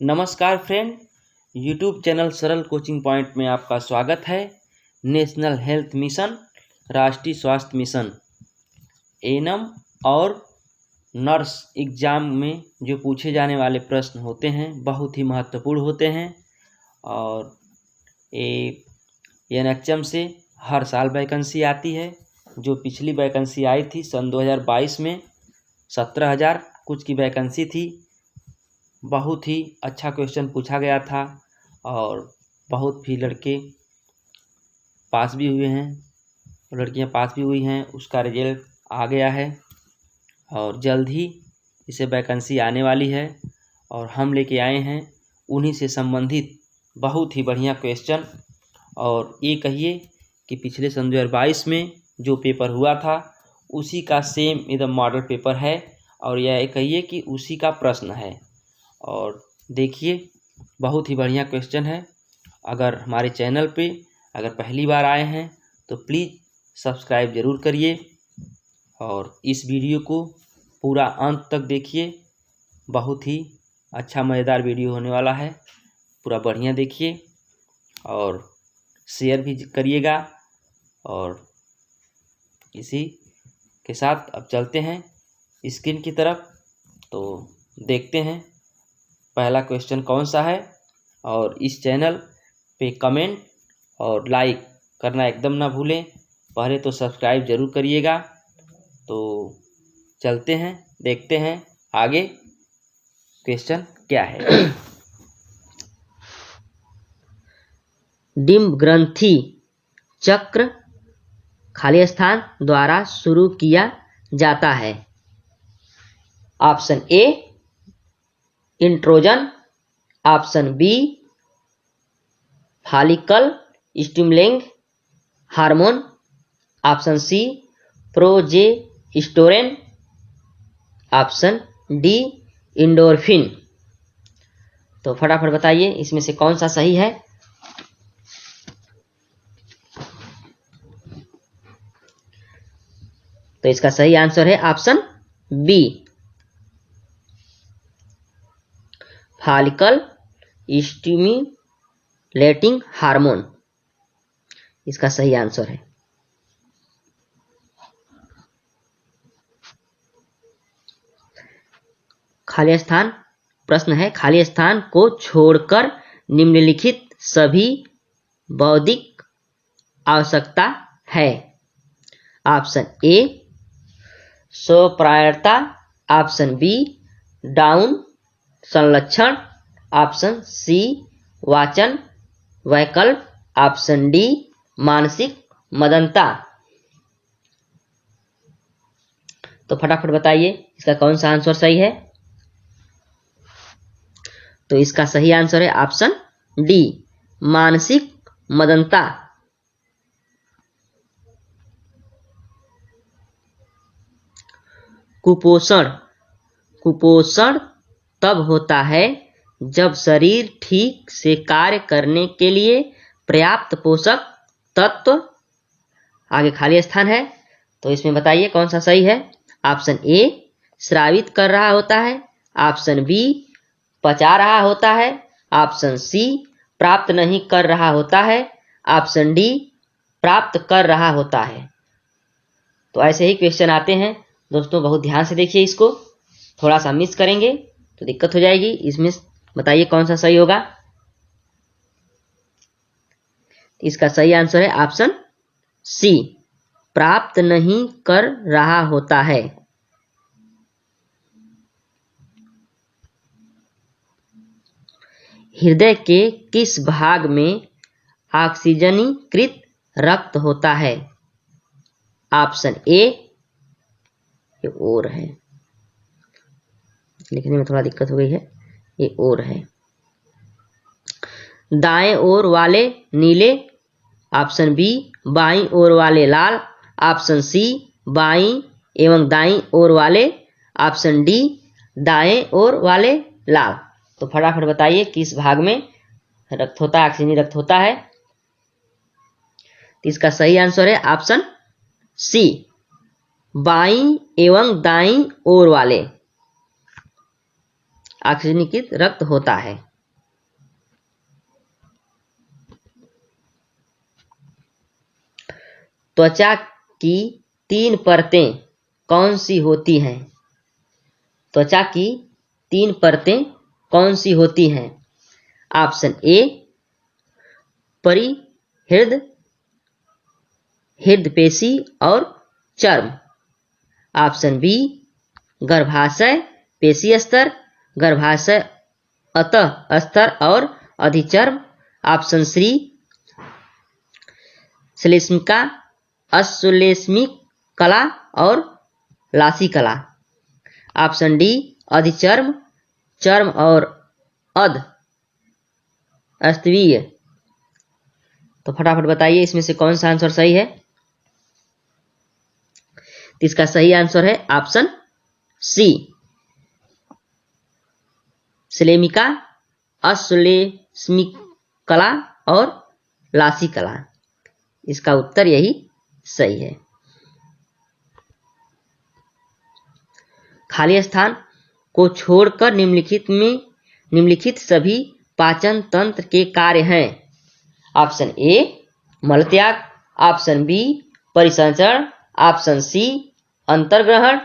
नमस्कार friend, YouTube channel सरल coaching point में आपका स्वागत है। नेशनल हेल्थ मिशन, राष्ट्रीय स्वास्थ्य मिशन, एएनएम और नर्स एग्ज़ाम में जो पूछे जाने वाले प्रश्न होते हैं बहुत ही महत्वपूर्ण होते हैं और एएनएचएम से हर साल वैकेंसी आती है। जो पिछली वैकेंसी आई थी सन 2022 में 17,000 कुछ की वैकेंसी थी। बहुत ही अच्छा क्वेश्चन पूछा गया था और बहुत भी लड़के पास भी हुए हैं, लड़कियां पास भी हुई हैं। उसका रिजल्ट आ गया है और जल्द ही इसे वैकेंसी आने वाली है और हम लेके आए हैं उन्हीं से संबंधित बहुत ही बढ़िया क्वेश्चन। और ये कहिए कि पिछले सन 2022 में जो पेपर हुआ था उसी का सेम एकदम मॉडल पेपर है और यह कहिए कि उसी का प्रश्न है। और देखिए बहुत ही बढ़िया क्वेश्चन है। अगर हमारे चैनल पे अगर पहली बार आए हैं तो प्लीज़ सब्सक्राइब ज़रूर करिए और इस वीडियो को पूरा अंत तक देखिए। बहुत ही अच्छा मज़ेदार वीडियो होने वाला है, पूरा बढ़िया देखिए और शेयर भी करिएगा। और इसी के साथ अब चलते हैं स्क्रीन की तरफ, तो देखते हैं पहला क्वेश्चन कौन सा है। और इस चैनल पे कमेंट और लाइक करना एकदम ना भूलें, पहले तो सब्सक्राइब ज़रूर करिएगा। तो चलते हैं, देखते हैं आगे क्वेश्चन क्या है। डिम्ब ग्रंथि चक्र खाली स्थान द्वारा शुरू किया जाता है। Option A oestrogen, option B follicle stimulating hormone, option C progesterone, option D endorphin. तो फटाफट बताइए इसमें से कौन सा सही है। तो इसका सही आंसर है option B follicle stimulating hormone, इसका सही आंसर है। खाली स्थान प्रश्न है, खाली स्थान को छोड़कर निम्नलिखित सभी बौद्धिक आवश्यकता है। ऑप्शन ए स्वप्रायणता, ऑप्शन बी डाउन संलक्षण, ऑप्शन सी वाचन वैकल्प, ऑप्शन डी मानसिक मदनता। तो फटाफट बताइए इसका कौन सा आंसर सही है। तो इसका सही आंसर है ऑप्शन डी मानसिक मदनता। कुपोषण, कुपोषण तब होता है जब शरीर ठीक से कार्य करने के लिए पर्याप्त पोषक तत्व, आगे खाली स्थान है तो इसमें बताइए कौन सा सही है। ऑप्शन ए स्रावित कर रहा होता है, ऑप्शन बी पचा रहा होता है, ऑप्शन सी प्राप्त नहीं कर रहा होता है, ऑप्शन डी प्राप्त कर रहा होता है। तो ऐसे ही क्वेश्चन आते हैं दोस्तों, बहुत ध्यान से देखिए इसको, थोड़ा सा मिस करेंगे तो दिक्कत हो जाएगी। इसमें बताइए कौन सा सही होगा। इसका सही आंसर है ऑप्शन सी प्राप्त नहीं कर रहा होता है। हृदय के किस भाग में ऑक्सीजनीकृत रक्त होता है। ऑप्शन ए, ये और है, लिखने में थोड़ा दिक्कत हो गई है, ये और है, दाएं ओर वाले नीले, ऑप्शन बी बाईं ओर वाले लाल, ऑप्शन सी बाईं एवं दाईं ओर वाले, ऑप्शन डी दाएं ओर वाले लाल। तो फटाफट बताइए किस भाग में रक्त होता है, ऑक्सीजन रक्त होता है। तो इसका सही आंसर है ऑप्शन सी बाईं एवं दाईं ओर वाले। ऑक्सीजनीकृत रक्त होता है। त्वचा की 3 परतें कौन सी होती हैं? त्वचा की 3 परतें कौन सी होती हैं? ऑप्शन ए परिहृद, हृदपेशी और चर्म। ऑप्शन बी गर्भाशय पेशी स्तर, गर्भाशय अंतः स्तर और अधिचर्म। ऑप्शन सी श्लेष्मिका, अश्लेष्मिक कला और लासिकला। ऑप्शन डी अधिचर्म, चर्म और अध स्तवीय। तो फटाफट बताइए इसमें से कौन सा आंसर सही है। तो इसका सही आंसर है ऑप्शन सी श्लेष्मिका, अश्लेष्मिक कला और लासिकला। इसका उत्तर यही सही है। खाली स्थान को छोड़कर निम्नलिखित सभी पाचन तंत्र के कार्य हैं। ऑप्शन ए मलत्याग, ऑप्शन बी परिसंचरण, option C अंतर्ग्रहण,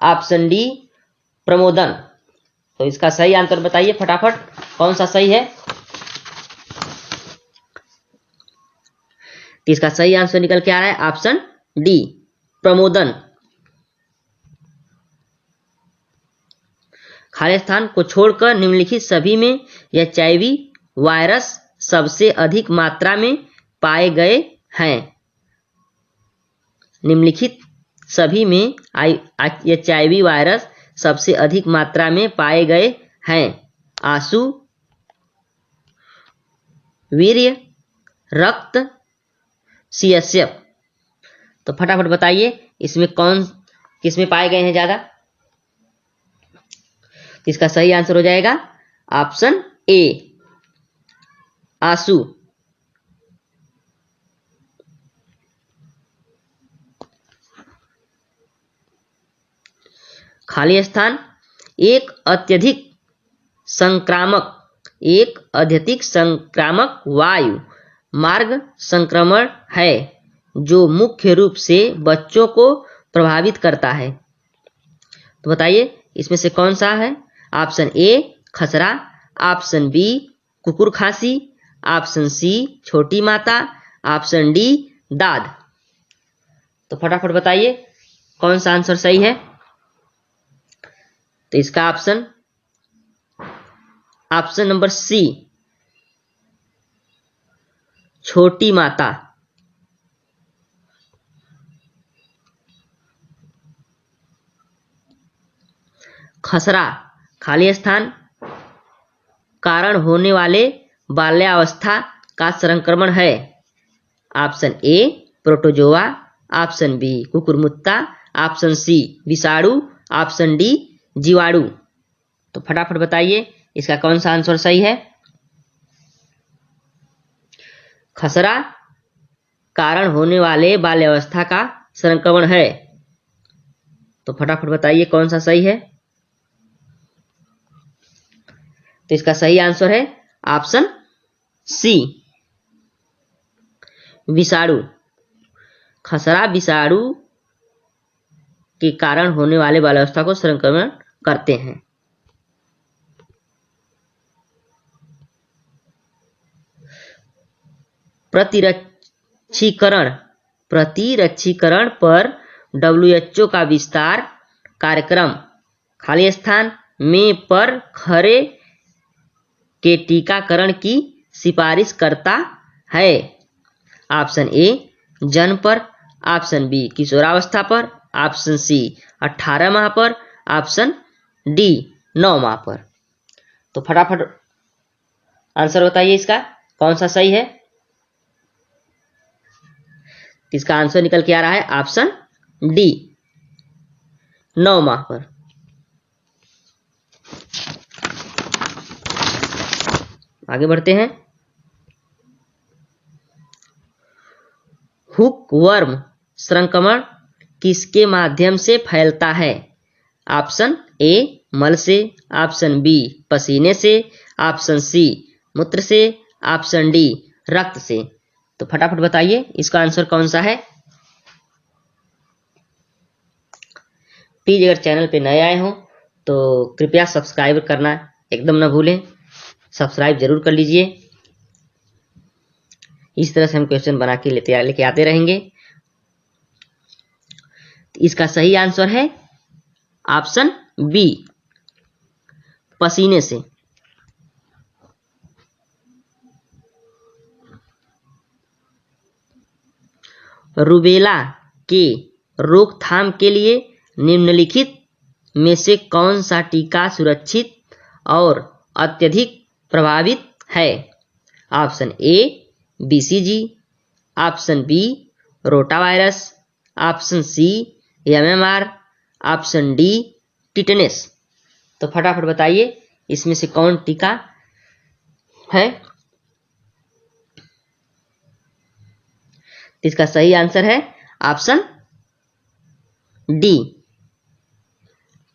option D Pramodan. तो इसका सही आंसर बताइए फटाफट, कौन सा सही है। तो इसका सही आंसर निकल के आ रहा है ऑप्शन डी प्रमोदन। खाली स्थान को छोड़कर निम्नलिखित सभी में एचआईवी वायरस सबसे अधिक मात्रा में पाए गए हैं। निम्नलिखित सभी में एचआईवी वायरस सबसे अधिक मात्रा में पाए गए हैं। आंसू, वीर्य, रक्त, CSF। तो फटाफट बताइए इसमें किसमें पाए गए हैं ज्यादा। तो इसका सही आंसर हो जाएगा ऑप्शन ए आंसू। खाली स्थान एक अत्यधिक संक्रामक वायु मार्ग संक्रमण है जो मुख्य रूप से बच्चों को प्रभावित करता है। तो बताइए इसमें से कौन सा है। ऑप्शन ए खसरा, ऑप्शन बी कुकुर खांसी, ऑप्शन सी छोटी माता, ऑप्शन डी दाद। तो फटाफट बताइए कौन सा आंसर सही है। तो इसका ऑप्शन नंबर सी छोटी माता। खसरा खाली स्थान कारण होने वाले बाल्यावस्था का संक्रमण है। Option A protozoa, option B कुकुरमुत्ता, ऑप्शन सी विषाणु, ऑप्शन डी जीवाणु। तो फटाफट बताइए इसका कौन सा आंसर सही है। खसरा कारण होने वाले बाल्यावस्था का संक्रमण है। तो फटाफट बताइए कौन सा सही है। तो इसका सही आंसर है ऑप्शन सी विषाणु। खसरा विषाणु के कारण होने वाले बाल्यावस्था को संक्रमण करते हैं। प्रतिरक्षीकरण पर WHO का विस्तार कार्यक्रम खाली स्थान में पर खरे के टीकाकरण की सिफारिश करता है। ऑप्शन ए जन्म पर, ऑप्शन बी किशोरावस्था पर, ऑप्शन सी 18 माह पर, ऑप्शन डी 9 माह पर। तो फटाफट आंसर बताइए इसका कौन सा सही है। इसका आंसर निकल के आ रहा है ऑप्शन डी 9 माह पर। आगे बढ़ते हैं। हुकवर्म संक्रमण किसके माध्यम से फैलता है। ऑप्शन ए मल से, ऑप्शन बी पसीने से, ऑप्शन सी मूत्र से, ऑप्शन डी रक्त से। तो फटाफट बताइए इसका आंसर कौन सा है। प्लीज अगर चैनल पे नए आए हो तो कृपया सब्सक्राइब करना एकदम ना भूलें, सब्सक्राइब जरूर कर लीजिए। इस तरह से हम क्वेश्चन बना के लेके आते रहेंगे। इसका सही आंसर है ऑप्शन बी पसीने से। रूबेला के रोकथाम के लिए निम्नलिखित में से कौन सा टीका सुरक्षित और अत्यधिक प्रभावित है। Option A BCG, option B rotavirus, option C MMR, option D tetanus. तो फटाफट बताइए इसमें से कौन टीका है। इसका सही आंसर है ऑप्शन डी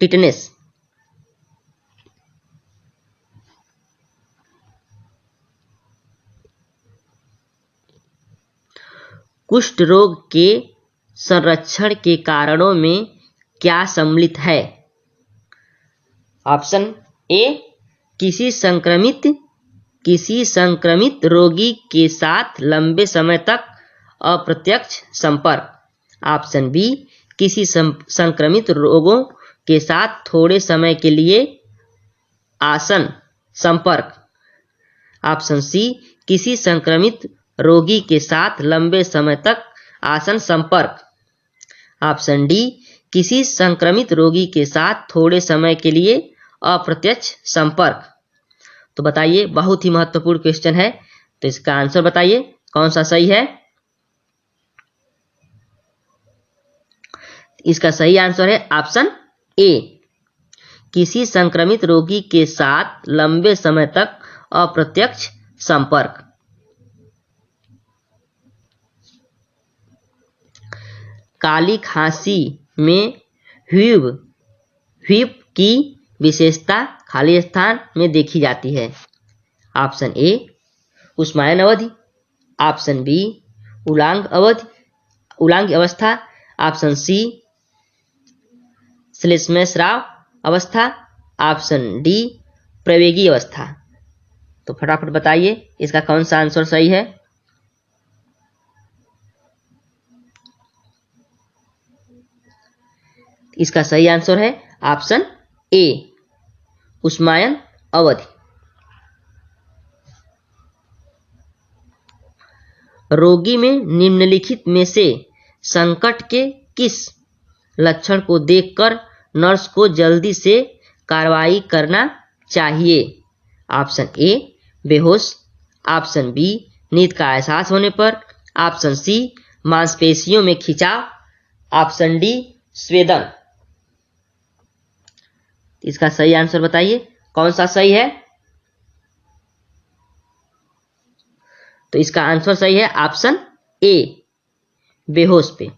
टिटनेस। कुष्ठ रोग के संरक्षण के कारणों में क्या सम्मिलित है। ऑप्शन ए किसी संक्रमित रोगी के साथ लंबे समय तक अप्रत्यक्ष संपर्क, ऑप्शन बी किसी संक्रमित रोगों के साथ थोड़े समय के लिए आसन संपर्क, ऑप्शन सी किसी संक्रमित रोगी के साथ लंबे समय तक आसन संपर्क, ऑप्शन डी किसी संक्रमित रोगी के साथ थोड़े समय के लिए अप्रत्यक्ष संपर्क। तो बताइए बहुत ही महत्वपूर्ण क्वेश्चन है, तो इसका आंसर बताइए कौन सा सही है। इसका सही आंसर है ऑप्शन ए किसी संक्रमित रोगी के साथ लंबे समय तक अप्रत्यक्ष संपर्क। काली खांसी में ह्वीप की विशेषता खाली स्थान में देखी जाती है। ऑप्शन ए उष्मायन अवधि, ऑप्शन बी उलांग अवस्था, ऑप्शन सी श्लेष्म स्राव अवस्था, ऑप्शन डी प्रवेगी अवस्था। तो फटाफट बताइए इसका कौन सा आंसर सही है। इसका सही आंसर है ऑप्शन ए उष्मायन अवधि। रोगी में निम्नलिखित में से संकट के किस लक्षण को देखकर नर्स को जल्दी से कार्रवाई करना चाहिए। ऑप्शन ए बेहोश, ऑप्शन बी नींद का एहसास होने पर, ऑप्शन सी मांसपेशियों में खिंचाव, ऑप्शन डी स्वेदन। इसका सही आंसर बताइए कौन सा सही है। तो इसका आंसर सही है ऑप्शन ए बेहोश पे।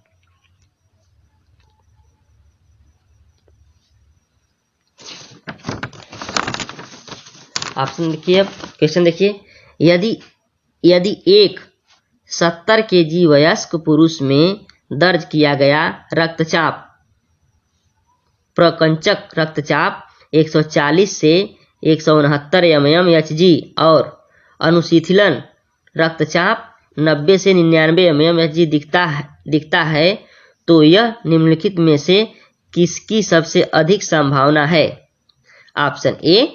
ऑप्शन देखिए, अब क्वेश्चन देखिए, यदि एक 70 kg वयस्क पुरुष में दर्ज किया गया रक्तचाप प्रकंचक रक्तचाप 140 से 169 mmHg और अनुशीतलन रक्तचाप 90 से 99 mmHg दिखता है तो यह निम्नलिखित में से किसकी सबसे अधिक संभावना है। ऑप्शन ए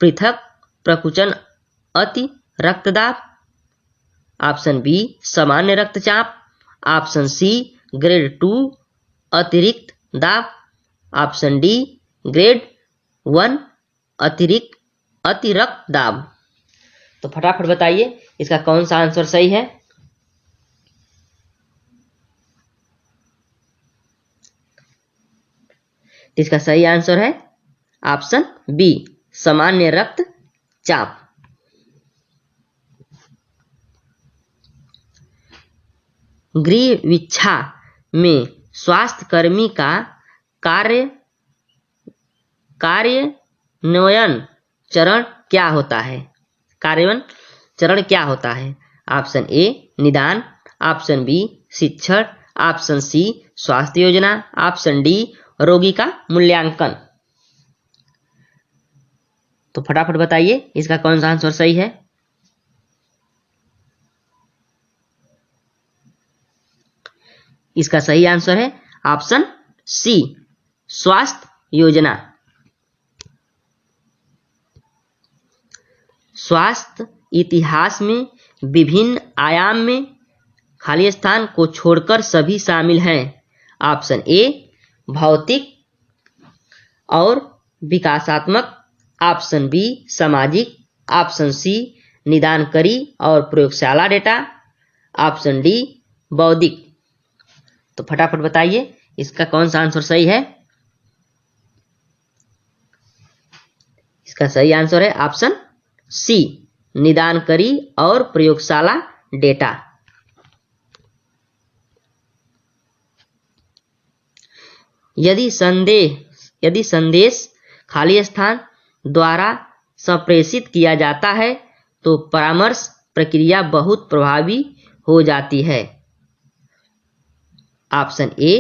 पृथक प्रकुचन अति रक्तदाब, ऑप्शन बी सामान्य रक्तचाप, ऑप्शन सी ग्रेड 2 अतिरिक्त दाब, ऑप्शन डी ग्रेड 1 अतिरक्त दाब। तो फटाफट बताइए इसका कौन सा आंसर सही है। इसका सही आंसर है ऑप्शन बी सामान्य रक्तचाप। गृह विच्छा में स्वास्थ्य कर्मी का कार्य कार्यान्वयन चरण क्या होता है? कार्यान्वयन चरण क्या होता है? ऑप्शन ए निदान, ऑप्शन बी शिक्षण, ऑप्शन सी स्वास्थ्य योजना, ऑप्शन डी रोगी का मूल्यांकन। तो फटाफट बताइए इसका कौन सा आंसर सही है। इसका सही आंसर है ऑप्शन सी स्वास्थ्य योजना। स्वास्थ्य इतिहास में विभिन्न आयाम में खाली स्थान को छोड़कर सभी शामिल हैं। ऑप्शन ए भौतिक और विकासात्मक, ऑप्शन बी सामाजिक, ऑप्शन सी निदानकारी और प्रयोगशाला डेटा, ऑप्शन डी बौद्धिक। तो फटाफट बताइए इसका कौन सा आंसर सही है। इसका सही आंसर है ऑप्शन सी निदानकारी और प्रयोगशाला डेटा। यदि संदेश खाली स्थान द्वारा संप्रेषित किया जाता है तो परामर्श प्रक्रिया बहुत प्रभावी हो जाती है। ऑप्शन ए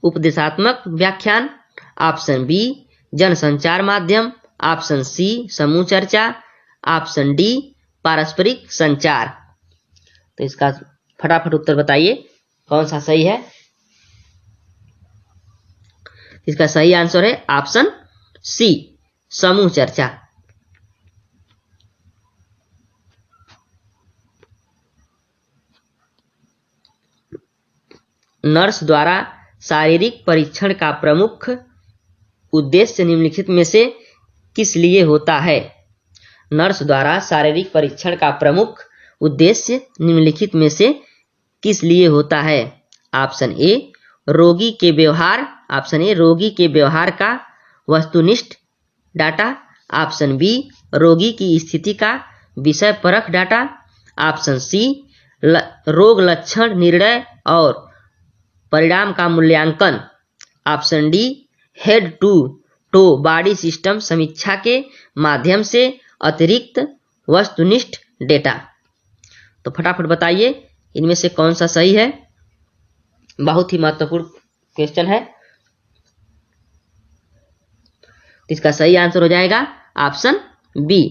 उपदेशात्मक व्याख्यान, ऑप्शन बी जनसंचार माध्यम, ऑप्शन सी समूह चर्चा, ऑप्शन डी पारस्परिक संचार। तो इसका फटाफट उत्तर बताइए कौन सा सही है। इसका सही आंसर है ऑप्शन सी समूह चर्चा। नर्स द्वारा शारीरिक परीक्षण का प्रमुख उद्देश्य निम्नलिखित में से किस लिए होता है? नर्स द्वारा शारीरिक परीक्षण का प्रमुख उद्देश्य निम्नलिखित में से किस लिए होता है? ऑप्शन ए रोगी के व्यवहार, ऑप्शन ए रोगी के व्यवहार का वस्तुनिष्ठ डाटा, ऑप्शन बी रोगी की स्थिति का विषय परख डाटा, ऑप्शन सी रोग लक्षण निर्णय और परिणाम का मूल्यांकन, option D head to toe body system समीक्षा के माध्यम से अतिरिक्त वस्तुनिष्ठ डेटा। तो फटाफट बताइए इनमें से कौन सा सही है। बहुत ही महत्वपूर्ण क्वेश्चन है। इसका सही आंसर हो जाएगा ऑप्शन बी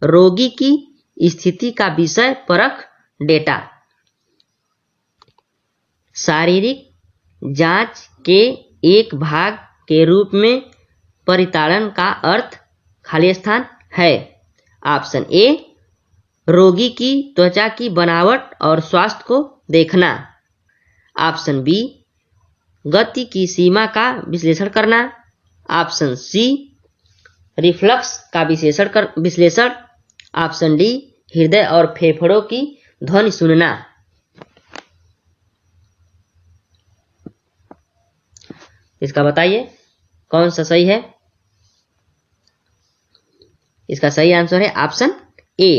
रोगी की स्थिति का विषय परख डेटा। शारीरिक जांच के एक भाग के रूप में परिताड़न का अर्थ खाली स्थान है। ऑप्शन ए रोगी की त्वचा की बनावट और स्वास्थ्य को देखना, ऑप्शन बी गति की सीमा का विश्लेषण करना, ऑप्शन सी रिफ्लक्स का विश्लेषण, ऑप्शन डी हृदय और फेफड़ों की ध्वनि सुनना। इसका बताइए कौन सा सही है। इसका सही आंसर है ऑप्शन ए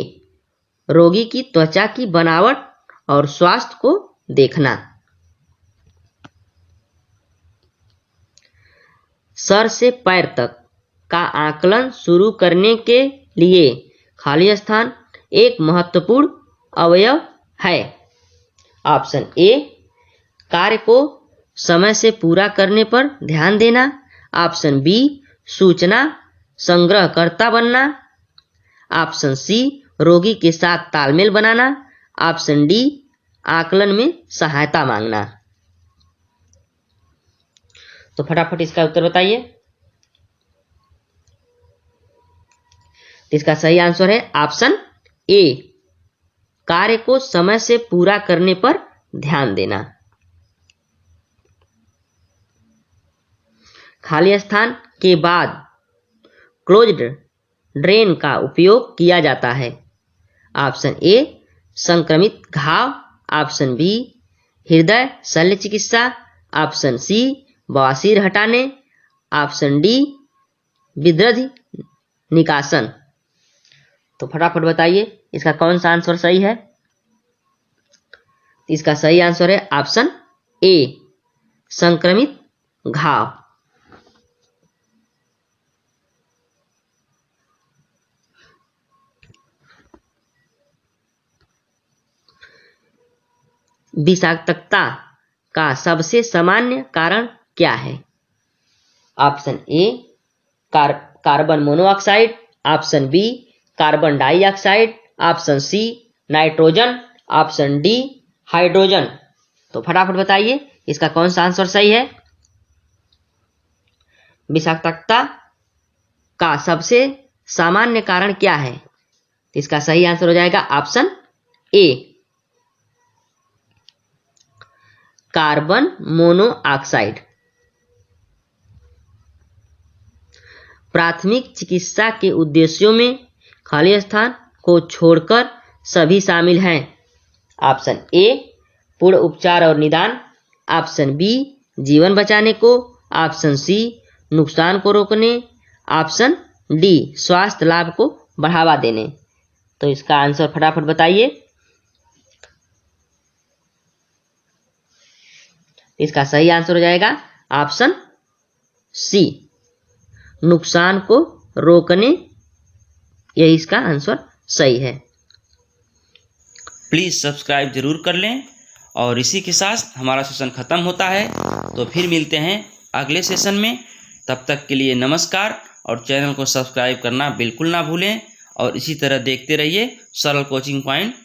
रोगी की त्वचा की बनावट और स्वास्थ्य को देखना। सर से पैर तक का आकलन शुरू करने के लिए खाली स्थान एक महत्वपूर्ण अवयव है। ऑप्शन ए कार्य को समय से पूरा करने पर ध्यान देना, ऑप्शन बी सूचना संग्रहकर्ता बनना, ऑप्शन सी रोगी के साथ तालमेल बनाना, ऑप्शन डी आकलन में सहायता मांगना। तो फटाफट इसका उत्तर बताइए। इसका सही आंसर है ऑप्शन ए कार्य को समय से पूरा करने पर ध्यान देना। खाली स्थान के बाद क्लोज्ड ड्रेन का उपयोग किया जाता है। ऑप्शन ए संक्रमित घाव, ऑप्शन बी हृदय शल्य चिकित्सा, ऑप्शन सी बवासीर हटाने, ऑप्शन डी विद्रधि निकासन। तो फटाफट बताइए इसका कौन सा आंसर सही है। इसका सही आंसर है ऑप्शन ए संक्रमित घाव। विषाक्तता का सबसे सामान्य कारण क्या है? Option A carbon monoxide, option B carbon dioxide, option C nitrogen, option D hydrogen. तो फटाफट बताइए इसका कौन सा आंसर सही है। विषाक्तता का सबसे सामान्य कारण क्या है? तो इसका सही आंसर हो जाएगा ऑप्शन ए कार्बन मोनोऑक्साइड। प्राथमिक चिकित्सा के उद्देश्यों में खाली स्थान को छोड़कर सभी शामिल हैं। ऑप्शन ए पूर्ण उपचार और निदान, ऑप्शन बी जीवन बचाने को, ऑप्शन सी नुकसान को रोकने, ऑप्शन डी स्वास्थ्य लाभ को बढ़ावा देने। तो इसका आंसर फटाफट बताइए। इसका सही आंसर हो जाएगा ऑप्शन सी नुकसान को रोकने। यही इसका आंसर सही है। प्लीज़ सब्सक्राइब जरूर कर लें और इसी के साथ हमारा सेशन ख़त्म होता है। तो फिर मिलते हैं अगले सेशन में। तब तक के लिए नमस्कार और चैनल को सब्सक्राइब करना बिल्कुल ना भूलें और इसी तरह देखते रहिए सरल कोचिंग पॉइंट।